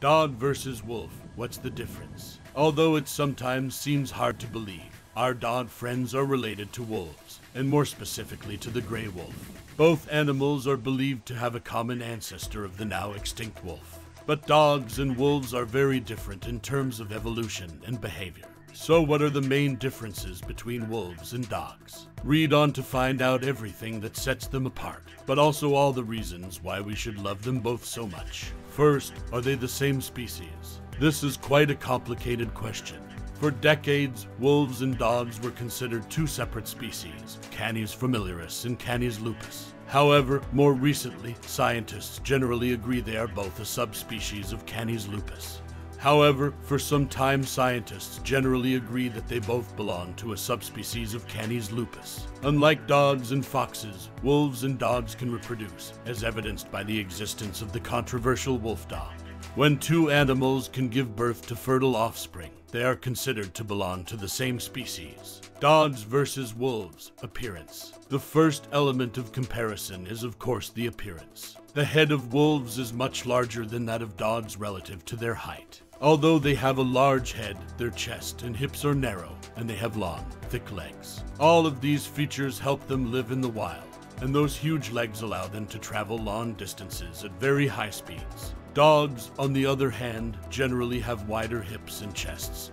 Dog versus wolf, what's the difference? Although it sometimes seems hard to believe, our dog friends are related to wolves, and more specifically to the gray wolf. Both animals are believed to have a common ancestor of the now extinct wolf. But dogs and wolves are very different in terms of evolution and behavior. So what are the main differences between wolves and dogs? Read on to find out everything that sets them apart, but also all the reasons why we should love them both so much. First, are they the same species? This is quite a complicated question. For decades, wolves and dogs were considered two separate species, Canis familiaris and Canis lupus. However, more recently, scientists generally agree they are both a subspecies of Canis lupus. However, for some time, scientists generally agree that they both belong to a subspecies of Canis lupus. Unlike dogs and foxes, wolves and dogs can reproduce, as evidenced by the existence of the controversial wolf dog. When two animals can give birth to fertile offspring, they are considered to belong to the same species. Dogs versus wolves, appearance. The first element of comparison is, of course, the appearance. The head of wolves is much larger than that of dogs relative to their height. Although they have a large head, their chest and hips are narrow, and they have long, thick legs. All of these features help them live in the wild, and those huge legs allow them to travel long distances at very high speeds. Dogs, on the other hand, generally have wider hips and chests,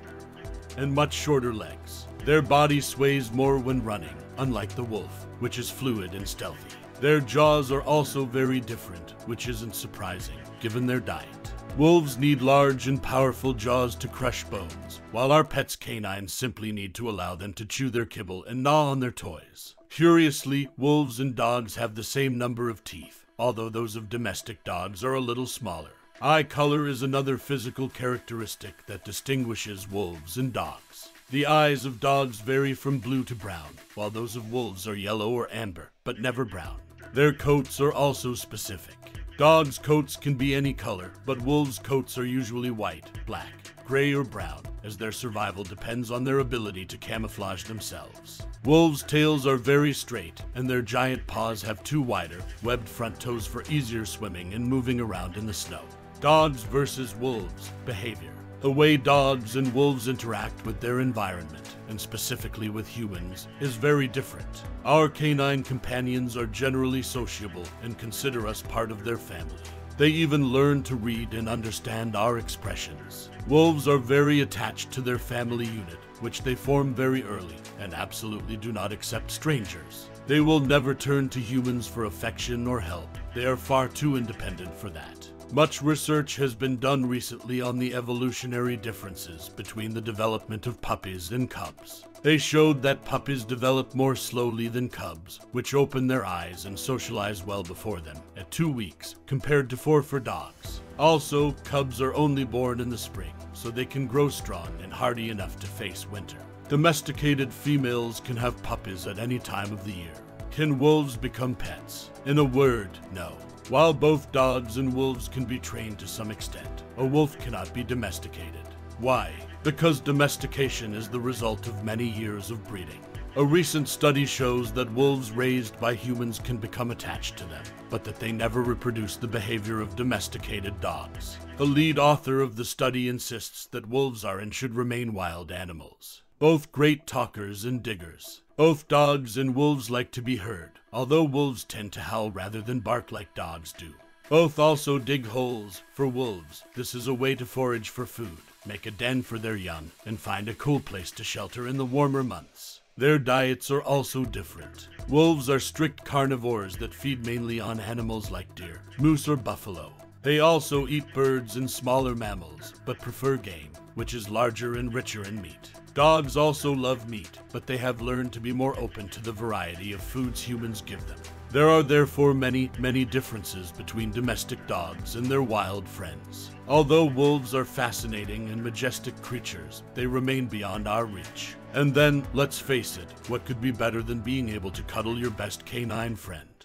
and much shorter legs. Their body sways more when running, unlike the wolf, which is fluid and stealthy. Their jaws are also very different, which isn't surprising, given their diet. Wolves need large and powerful jaws to crush bones, while our pets' canines simply need to allow them to chew their kibble and gnaw on their toys. Curiously, wolves and dogs have the same number of teeth, although those of domestic dogs are a little smaller. Eye color is another physical characteristic that distinguishes wolves and dogs. The eyes of dogs vary from blue to brown, while those of wolves are yellow or amber, but never brown. Their coats are also specific. Dogs' coats can be any color, but wolves' coats are usually white, black, gray, or brown, as their survival depends on their ability to camouflage themselves. Wolves' tails are very straight, and their giant paws have two wider, webbed front toes for easier swimming and moving around in the snow. Dogs versus wolves, behavior. The way dogs and wolves interact with their environment, and specifically with humans, is very different. Our canine companions are generally sociable and consider us part of their family. They even learn to read and understand our expressions. Wolves are very attached to their family unit, which they form very early, and absolutely do not accept strangers. They will never turn to humans for affection or help. They are far too independent for that. Much research has been done recently on the evolutionary differences between the development of puppies and cubs. They showed that puppies develop more slowly than cubs, which open their eyes and socialize well before them, at 2 weeks, compared to 4 for dogs. Also, cubs are only born in the spring, so they can grow strong and hardy enough to face winter. Domesticated females can have puppies at any time of the year. Can wolves become pets? In a word, no. While both dogs and wolves can be trained to some extent, a wolf cannot be domesticated. Why? Because domestication is the result of many years of breeding. A recent study shows that wolves raised by humans can become attached to them, but that they never reproduce the behavior of domesticated dogs. The lead author of the study insists that wolves are and should remain wild animals. Both great talkers and diggers. Both dogs and wolves like to be heard, although wolves tend to howl rather than bark like dogs do. Both also dig holes. For wolves, this is a way to forage for food, make a den for their young, and find a cool place to shelter in the warmer months. Their diets are also different. Wolves are strict carnivores that feed mainly on animals like deer, moose, or buffalo. They also eat birds and smaller mammals, but prefer game, which is larger and richer in meat. Dogs also love meat, but they have learned to be more open to the variety of foods humans give them. There are therefore many differences between domestic dogs and their wild friends. Although wolves are fascinating and majestic creatures, they remain beyond our reach. And then, let's face it, what could be better than being able to cuddle your best canine friend?